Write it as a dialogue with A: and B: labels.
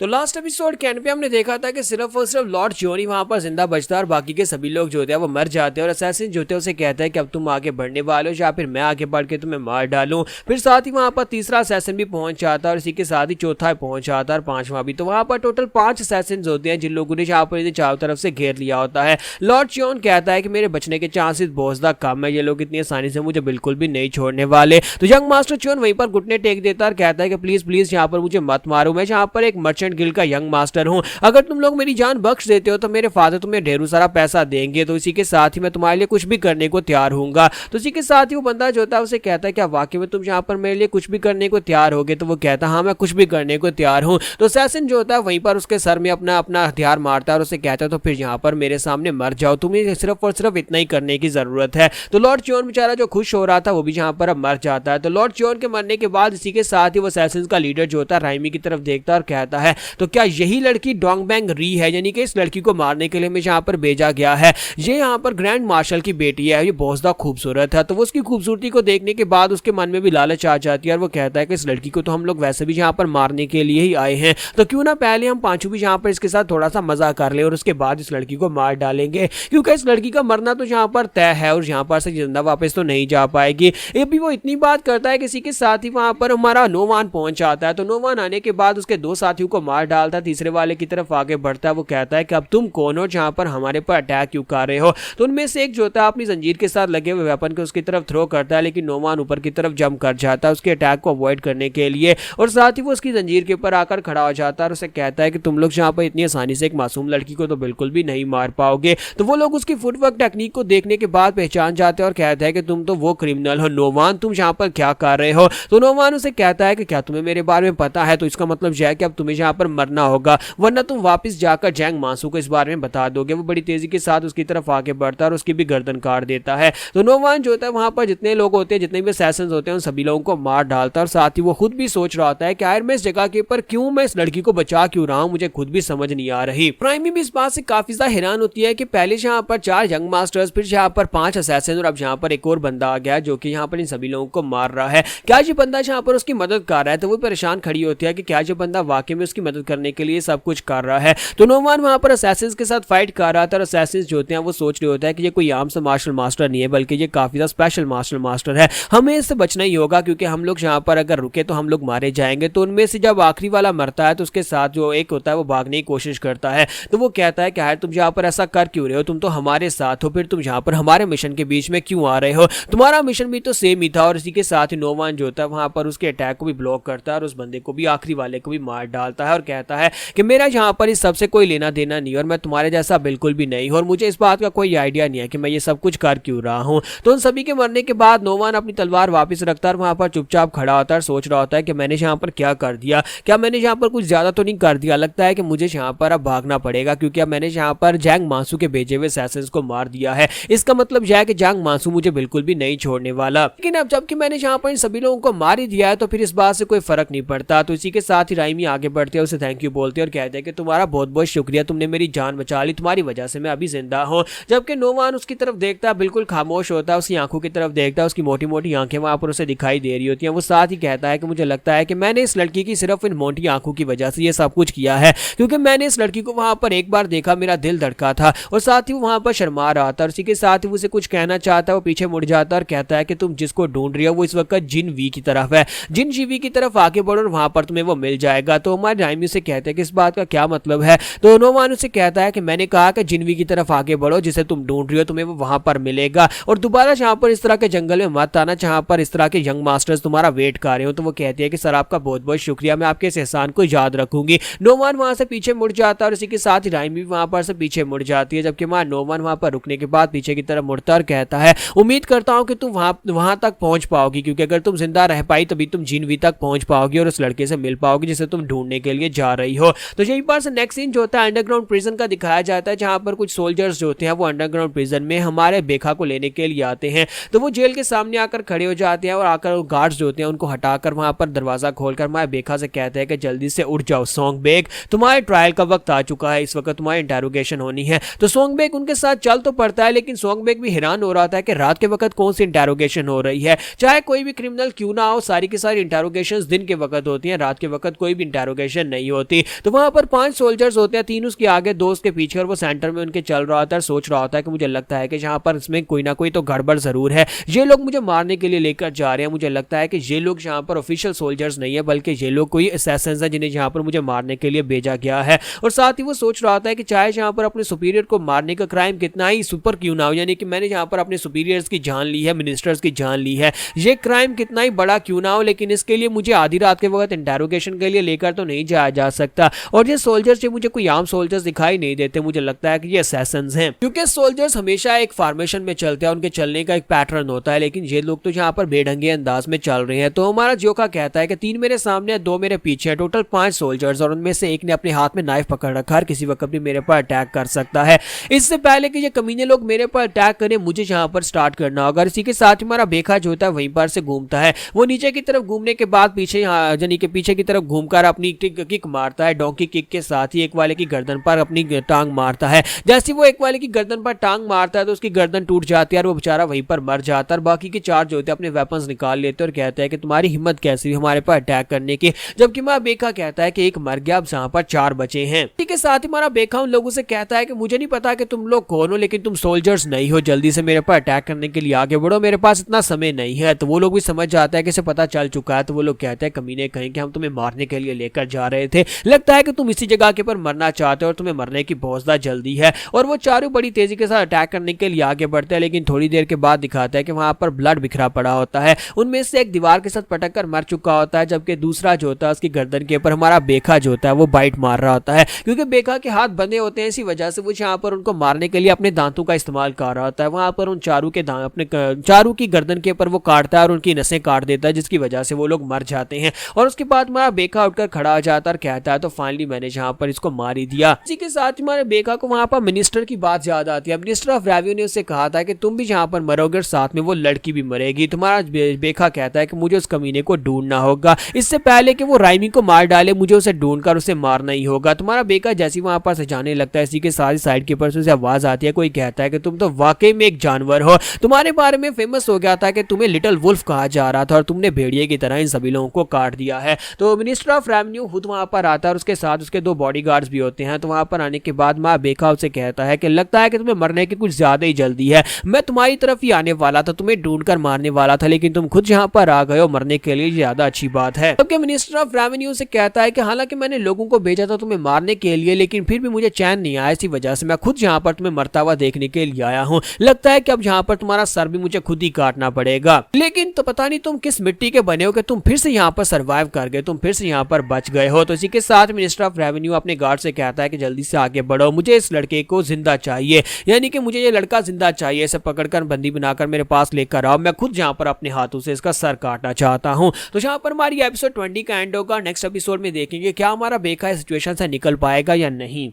A: तो last episode के and पे हमने देखा था कि सिर्फ और सिर्फ लॉर्ड जोनी वहां पर जिंदा बचता है और बाकी के सभी लोग जो होते हैं वो मर जाते हैं और असैसिन जो होते हैं उसे कहता है कि अब तुम आगे बढ़ने वाले हो या फिर मैं आगे बढ़ के तुम्हें मार डालूं। फिर साथ ही वहां पर तीसरा असैसिन भी पहुंच जाता है और इसी के साथ ही चौथा पहुंच जाता है और पांचवा भी। तो वहां पर टोटल 5 असैसिन होते हैं जिन लोगों ने यहाँ पर इन्हें चारों तरफ से घेर लिया होता है। लॉर्ड जोन कहता है कि मेरे बचने के चांसेस बहुत ज्यादा कम है, ये लोग इतनी आसानी से मुझे बिल्कुल भी नहीं छोड़ने वाले। तो यंग मास्टर जोन वहीं पर घुटने टेक देता है और कहता है कि प्लीज प्लीज यहाँ पर मुझे मत मारो, मैं यहाँ पर एक मर्चेंट गिल्ड का यंग मास्टर हूँ, अगर तुम लोग मेरी जान बख्श देते हो तो मेरे फादर तुम्हें ढेरों सारा पैसा देंगे, तो इसी के साथ ही मैं तुम्हारे लिए कुछ भी करने को तैयार हूँगा। तो इसी के साथ ही वो बंदा जो होता है उसे कहता है क्या वाकई में तुम यहाँ पर मेरे लिए कुछ भी करने को तैयार होगे? तो वो कहता है हाँ मैं कुछ भी करने को तैयार हूँ। तो असैसिन जो होता है वहीं पर उसके सर में अपना अपना हथियार मारता है और उसे कहता है तो फिर यहाँ पर मेरे सामने मर जाओ, तुम्हें सिर्फ और सिर्फ इतना ही करने की जरूरत है। तो लॉर्ड जोन बेचारा जो खुश हो रहा था वो भी यहाँ पर अब मर जाता है। तो लॉर्ड जोन के मरने के बाद इसी के साथ ही वो असैसिन का लीडर जो होता है राइमी की तरफ देखता है और कहता है तो क्या यही लड़की डोंगबैंग री है, यानी कि इस लड़की को मारने के लिए हमें यहाँ पर भेजा गया है, ये यहाँ पर ग्रैंड मार्शल की बेटी है, ये बहुत ज्यादा खूबसूरत है। तो वो उसकी खूबसूरती को देखने के बाद उसके मन में भी लालच आ जाती है और वो कहता है कि इस लड़की को तो हम लोग वैसे भी यहाँ पर मारने के लिए ही आए हैं, तो क्यों ना पहले हम पांचों भी यहाँ पर इसके साथ थोड़ा सा मजा कर ले और उसके बाद इस लड़की को मार डालेंगे, क्योंकि इस लड़की का मरना तो यहाँ पर तय है और यहाँ पर से जिंदा वापस तो नहीं जा पाएगी। ये भी वो इतनी बात करता है किसी के साथ ही वहां पर हमारा नोवान पहुंच जाता है। तो नोवान आने के बाद उसके 2 साथियों को मार डालता है, तीसरे वाले की तरफ आगे बढ़ता है। वो कहता है कि अब तुम कौन हो जहां पर हमारे पर अटैक क्यों कर रहे हो? तो उनमें से एक जो होता है अपनी जंजीर के साथ लगे हुए वेपन को उसकी तरफ थ्रो करता है, लेकिन नोवान ऊपर की तरफ जंप कर जाता है उसके अटैक को अवॉइड करने के लिए और साथ ही वो उसकी जंजीर के ऊपर आकर खड़ा हो जाता है और उसे कहता है कि तुम लोग जहां पर इतनी आसानी से एक मासूम लड़की को तो बिल्कुल भी नहीं मार पाओगे। तो वो लोग उसकी फुटवर्क टेक्निक को देखने के बाद पहचान जाते हैं और कहते हैं कि तुम तो वो क्रिमिनल हो नोवान, तुम यहाँ पर क्या कर रहे हो? तो नोवान उसे कहता है कि क्या तुम्हें मेरे बारे में पता है? तो इसका मतलब यह है कि अब तुम्हें यहाँ पर मरना होगा, वरना तुम वापस जाकर जैंग मासू को इस बारे में बता दोगे। वो बड़ी तेजी के साथ उसकी तरफ आगे बढ़ता है और उसकी भी गर्दन काट देता है। तो नोवान जो होता है वहां पर जितने लोग होते हैं, जितने भी असैसिन्स होते हैं, उन सभी लोगों को मार डालता है और साथ ही वो खुद भी सोच रहा होता है कि यार मैं इस जगह के ऊपर क्यों, मैं इस लड़की को बचा क्यों रहा हूं, मुझे खुद भी समझ नहीं आ रही। प्राइमी भी इस बात से काफी ज्यादा हैरान होती है कि पहले यहाँ पर 4 यंग मास्टर्स, फिर यहाँ पर 5 असैसिन और अब यहाँ पर एक और बंदा आ गया जो कि यहाँ पर इन सभी लोगों को मार रहा है। क्या ये बंदा यहाँ पर उसकी मदद कर रहा है? तो वो परेशान खड़ी होती है कि क्या ये बंदा वाकई में उसकी मदद करने के लिए सब कुछ कर रहा है। तो नोवान वहां पर असैसिन्स के साथ फाइट कर रहा था और असैसिन्स जो होते हैं वो सोच रहे होते हैं कि ये कोई आम सा मार्शल मास्टर नहीं है, बल्कि ये काफी ज्यादा स्पेशल मार्शल मास्टर है, हमें इससे बचना ही होगा, क्योंकि हम लोग यहाँ पर अगर रुके तो हम लोग मारे जाएंगे। तो उनमें से जब आखिरी वाला मरता है तो उसके साथ जो एक होता है वो भागने की कोशिश करता है। तो वो कहता है कि यार तुम यहाँ पर ऐसा कर क्यों रहे हो, तुम तो हमारे साथ हो, फिर तुम यहाँ पर हमारे मिशन के बीच में क्यों आ रहे हो? तुम्हारा मिशन भी तो सेम ही था। और इसी के साथ ही नोवान जो होता है वहां पर उसके अटैक को भी ब्लॉक करता है और उस बंदे को भी, आखिरी वाले को भी मार डालता है और कहता है कि मेरा यहाँ पर इस सबसे कोई लेना देना नहीं और मैं तुम्हारे जैसा बिल्कुल भी नहीं हूं और मुझे इस बात का कोई आइडिया नहीं है कि मैं ये सब कुछ कर क्यों रहा हूं। तो उन सभी के मरने के बाद नोवान अपनी तलवार वापस रखता है और वहां पर चुपचाप खड़ा होता है, सोच रहा होता है कि मैंने यहाँ पर क्या कर दिया, क्या मैंने यहाँ पर कुछ ज्यादा तो नहीं कर दिया? लगता है कि मुझे यहाँ पर अब भागना पड़ेगा, क्योंकि अब मैंने यहाँ पर जैंग मासू के भेजे हुए असैसिन्स को मार दिया है। इसका मतलब यह है कि जैंग मासू मुझे बिल्कुल भी नहीं छोड़ने वाला। लेकिन अब जबकि मैंने यहाँ पर इन सभी लोगों को मार ही दिया है तो फिर इस बात से कोई फर्क नहीं पड़ता। तो इसी के साथ ही राइमी आगे बढ़ते हैं, उसे थैंक यू बोलते हैं और कहते हैं कि तुम्हारा बहुत बहुत शुक्रिया, तुमने मेरी जान बचा ली, तुम्हारी वजह से मैं अभी जिंदा हूँ। जबकि नोवान उसकी तरफ देखता है, बिल्कुल खामोश होता है, उसकी आंखों की तरफ देखता है, उसकी मोटी मोटी आंखें वहां पर उसे दिखाई दे रही होती हैं। वो साथ ही कहता है कि मुझे लगता है कि मैंने इस लड़की की सिर्फ इन मोटी आंखों की वजह से ये सब कुछ किया है, क्योंकि मैंने इस लड़की को वहां पर एक बार देखा, मेरा दिल धड़का था और साथ ही वहां पर शर्मा रहा था और इसी के साथ ही उसे कुछ कहना चाहता है। वो पीछे मुड़ जाता है और कहता है कि तुम जिसको ढूंढ रही हो वो इस वक्त जिन वी की तरफ है, जिन जीवी की तरफ आगे बढ़ो और वहां पर तुम्हें वो मिल जाएगा। तो हमारे राइमी से कहते हैं कि इस बात का क्या मतलब है? तो नोवान उसे कहता है कि मैंने कहा कि जिनवी की तरफ आगे बढ़ो, जिसे तुम ढूंढ रही हो तुम्हें वो वहां पर मिलेगा और दोबारा जहां पर इस तरह के जंगल में मत आना जहां पर इस तरह के यंग मास्टर्स तुम्हारा वेट कर रहे हो। तो वो कहती है कि सर आपका बहुत बहुत शुक्रिया, मैं आपके इस एहसान को याद रखूंगी। नोवान वहां से पीछे मुड़ जाता है और इसी के साथ ही राइमी वहां पर से पीछे मुड़ जाती है, जबकि नोवान वहां पर रुकने के बाद पीछे की तरफ मुड़ता और कहता है उम्मीद करता हूं कि तुम वहां तक पहुंच पाओगी, क्योंकि अगर तुम जिंदा रह पाई तभी तुम जिनवी तक पहुंच पाओगी और उस लड़के से मिल पाओगी जिसे तुम ढूंढने के लिए जा रही हो। तो यहीं पर से नेक्स्ट सीन जो होता है अंडरग्राउंड प्रिजन का दिखाया जाता है, जहां पर कुछ सोल्जर्स जो होते हैं वो अंडरग्राउंड प्रिजन में हमारे बेखा को लेने के लिए आते हैं। तो वो जेल के सामने आकर खड़े हो जाते हैं और आकर गार्ड्स जो होते हैं उनको हटाकर वहां पर दरवाजा खोलकर हमारे बेखा से कहते हैं कि जल्दी से उठ जाओ सोंगबेक, तुम्हारे ट्रायल का वक्त आ चुका है, इस वक्त तुम्हारी इंटेरोगेशन होनी है। तो सोंगबेक उनके साथ चल तो पड़ता है, लेकिन सोंगबेक भी हैरान हो रहा था कि रात के वक्त कौन सी इंटेरोगेशन हो रही है। चाहे कोई भी क्रिमिनल क्यों ना हो, सारी की सारी इंटेरोगेशन दिन के वक्त होती है, रात के वक्त कोई भी इंटेरोगेशन नहीं होती। तो वहां पर 5 सोल्जर्स होते हैं, 3 उसके आगे 2 उसके पीछे और वो सेंटर में उनके चल रहा होता है, सोच रहा होता है कि मुझे लगता है कि यहाँ पर इसमें कोई ना कोई तो गड़बड़ जरूर है, ये लोग मुझे मारने के लिए लेकर जा रहे हैं, मुझे लगता है कि ये लोग यहाँ पर ऑफिशियल सोल्जर्स नहीं है बल्कि ये लोग कोई असैसिन्स हैं जिन्हें यहाँ पर मुझे मारने के लिए भेजा गया है। और साथ ही वो सोच रहा होता है कि चाहे यहाँ पर अपने सुपीरियर को मारने का क्राइम कितना ही सुपर क्यों ना हो, यानी कि मैंने यहाँ पर अपने सुपीरियर्स की जान ली है, मिनिस्टर्स की जान ली है, ये क्राइम कितना ही बड़ा क्यों ना हो, लेकिन इसके लिए मुझे आधी रात के वक्त इंटेरोगेशन के लिए लेकर तो नहीं जाया जा सकता। और ये सोल्जर्स, ये मुझे कोई आम सोल्जर्स दिखाई नहीं देते, मुझे लगता है कि ये असैसिन्स हैं, क्योंकि सोल्जर्स हमेशा एक फॉर्मेशन में चलते हैं, उनके चलने का एक पैटर्न होता है, लेकिन ये लोग तो यहाँ पर बेढंगे अंदाज में चल रहे हैं। तो हमारा जोका कहता है कि 3 मेरे सामने 2 मेरे पीछे है, टोटल 5 सोल्जर्स, और उनमें से एक ने अपने हाथ में नाइफ पकड़ रखा है, किसी वक्त भी मेरे पर अटैक कर सकता है। इससे पहले कि ये कमीने लोग मेरे पर अटैक करें मुझे यहाँ पर स्टार्ट करना होगा। इसी के साथ हमारा बेखा जो होता है वहीं पर से घूमता है, वो नीचे की तरफ घूमने के बाद पीछे यानी कि पीछे की तरफ घूमकर अपनी किक मारता है, डोंकी किक के साथ ही एक वाले की गर्दन पर अपनी टांग मारता है। जैसे वो एक वाले की गर्दन पर टांग मारता है तो उसकी गर्दन टूट जाती है और वो बेचारा वहीं पर मर जाता है। बाकी के 4 जो होते हैं अपने वेपन्स निकाल लेते हैं और कहते हैं कि तुम्हारी हिम्मत कैसी हुई हमारे पर अटैक करने की, जबकि हमारा बेखा कहता है कि एक मर गया, अब यहाँ पर 4 बचे हैं। ठीक है, साथ ही हमारा बेखा उन लोगों से कहता है कि मुझे नहीं पता कि तुम लोग कौन हो, लेकिन तुम सोल्जर्स नहीं हो, जल्दी से मेरे पर अटैक करने के लिए आगे बढ़ो, मेरे पास इतना समय नहीं है। तो वो लोग भी समझ जाता है कि इसे पता चल चुका है, तो वो लोग कहते हैं कमीने कहीं कि हम तुम्हें मारने के लिए लेकर जा रहे थे, लगता है कि तुम इसी जगह के पर मरना चाहते हो और तुम्हें मरने की बहुत ज्यादा जल्दी है। और वो चारों बड़ी तेजी के साथ अटैक करने के लिए आगे बढ़ते हैं, लेकिन थोड़ी देर के बाद दिखाता है कि वहां पर ब्लड बिखरा पड़ा होता है, उनमें से एक दीवार के साथ पटक कर मर चुका होता है, जबकि दूसरा जो होता है उसकी गर्दन के ऊपर हमारा बेखा जो होता है वो बाइट मार रहा होता है, क्योंकि बेखा के हाथ बंधे होते हैं, इसी वजह से वो यहाँ पर उनको मारने के लिए अपने दांतों का इस्तेमाल कर रहा होता है। वहां पर उन चारों के अपने चारों की गर्दन के ऊपर वो काटता है और उनकी नसें काट देता है, जिसकी वजह से वो लोग मर जाते हैं। और उसके बाद हमारा बेखा उठकर खड़ा हो जाता है और कहता है तो फाइनली मैंने यहाँ पर इसको मार ही दिया। इसी के साथ हमारे बेखा को वहां पर मिनिस्टर की बात याद आती है। मिनिस्टर ऑफ रेवेन्यू ने उससे कहा था कि तुम भी यहाँ पर मरोगे और साथ में वो लड़की भी मरेगी। तुम्हारा बेखा कहता है कि मुझे उस कमीने को ढूंढना होगा, इससे पहले कि वो राइमी को मार डाले मुझे उसे ढूंढकर उसे मारना ही होगा। तुम्हारा बेखा जैसे वहां पर से जाने लगता है, इसी के साथ साइड के ऊपर से आवाज आती है, कोई कहता है कि तुम तो वाकई में एक जानवर हो, तुम्हारे बारे में फेमस हो गया था कि तुम्हें लिटिल वुल्फ कहा जा रहा था और तुमने भेड़िए की तरह इन सभी लोगों को काट दिया है। तो मिनिस्टर ऑफ रेवेन्यू खुद वहां पर आता है और उसके साथ उसके 2 बॉडीगार्ड्स भी होते हैं। तो वहां पर आने के बाद माँ बेखा उसे कहता है कि लगता है कि तुम्हें मरने की कुछ ज्यादा ही जल्दी है, मैं तुम्हारी तरफ ही आने वाला था, तुम्हें ढूंढकर मारने वाला था, लेकिन तुम खुद यहाँ पर आ गए हो मरने के लिए, ज्यादा अच्छी बात है। जबकि मिनिस्टर ऑफ रेवेन्यू से कहता है कि हालांकि मैंने लोगों को भेजा था तुम्हें मारने के लिए, लेकिन फिर भी मुझे चैन नहीं आया, इसी वजह से मैं खुद यहाँ पर तुम्हें मरता हुआ देखने के लिए आया हूँ। लगता है कि अब यहाँ पर तुम्हारा सर भी मुझे खुद ही काटना पड़ेगा, लेकिन तो पता नहीं तुम किस मिट्टी के बने हो कि तुम फिर से यहाँ पर सर्वाइव कर गए, तुम फिर से यहाँ पर बच गए हो। तो इसी के साथ मिनिस्टर ऑफ रेवेन्यू अपने गार्ड से कहता है कि जल्दी से आगे बढ़ो, मुझे इस लड़के को जिंदा चाहिए, यानी कि मुझे ये लड़का जिंदा चाहिए, इसे पकड़कर बंदी बनाकर मेरे पास लेकर आओ, मैं खुद यहाँ पर अपने हाथों से इसका सर काटना चाहता हूँ। तो यहाँ पर हमारी एपिसोड 20 का एंड होगा। नेक्स्ट एपिसोड में देखेंगे क्या हमारा बेखा इस सिचुएशन से निकल पाएगा या नहीं।